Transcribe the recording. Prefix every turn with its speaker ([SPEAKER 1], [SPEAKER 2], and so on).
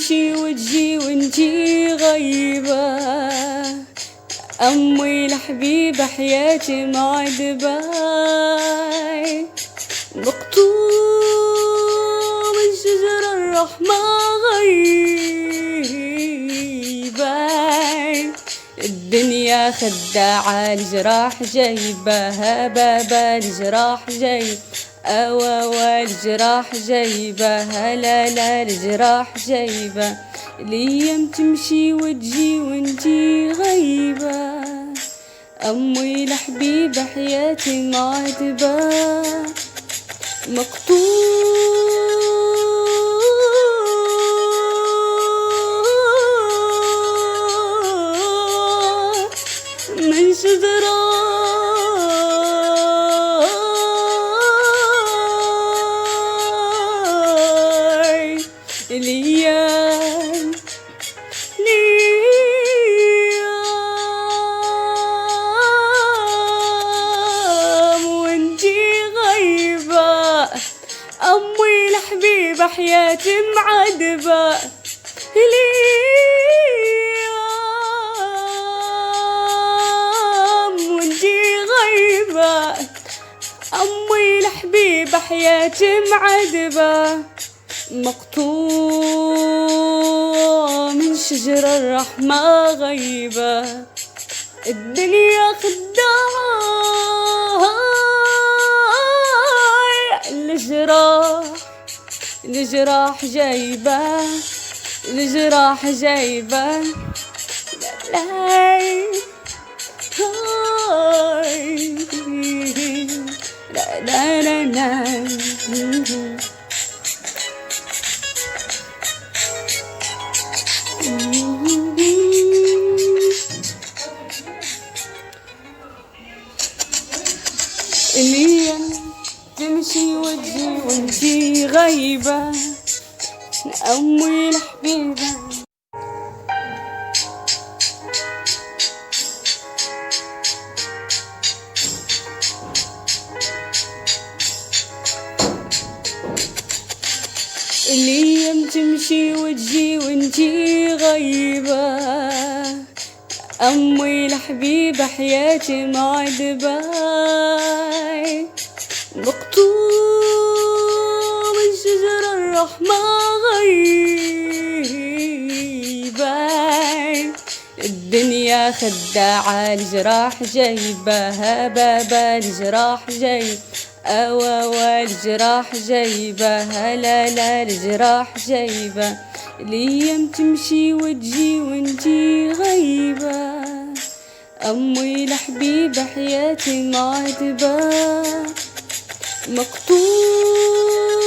[SPEAKER 1] تمشي وتجي وانتي غايبة، أمي الحبيبة حياتي ما عاد باي، مقطوع من شجر الرحمة غيبة، الدنيا خداعة الجراح جايبها، بابا الجراح جايب أوا الجراح جايبه، لا لا الجراح جايبه، الأيام تمشي وتجي وانتي غايبة، أمي الحبيبة حياتي ما عاد باي، مقطوع من شجرة الأيام وانتي غايبة، أمي الحبيبة حياتي معذبة، الأيام وانتي غايبة، أمي الحبيبة حياتي معذبة، مقطوع من شجر الرحمة غيبة، الدنيا خداعة الجراح جايبة، الجراح جايبة، لا لا لا لا. الأيام تمشي وتجي وانتي غايبة، أمي الحبيبة. الأيام تمشي وتجي وانتي غايبة، أمي الحبيبة حياتي ما عاد باي، مقطوع من شجر الرحمة غيبة، الدنيا خداعة الجراح جايبها، بابا الجراح جايب أوا الجراح جايبها، لا لا الجراح جايبه، الأيام تمشي وتجي وانتي غايبة، أمي الحبيبة حياتي ما عاد باي، مقطوع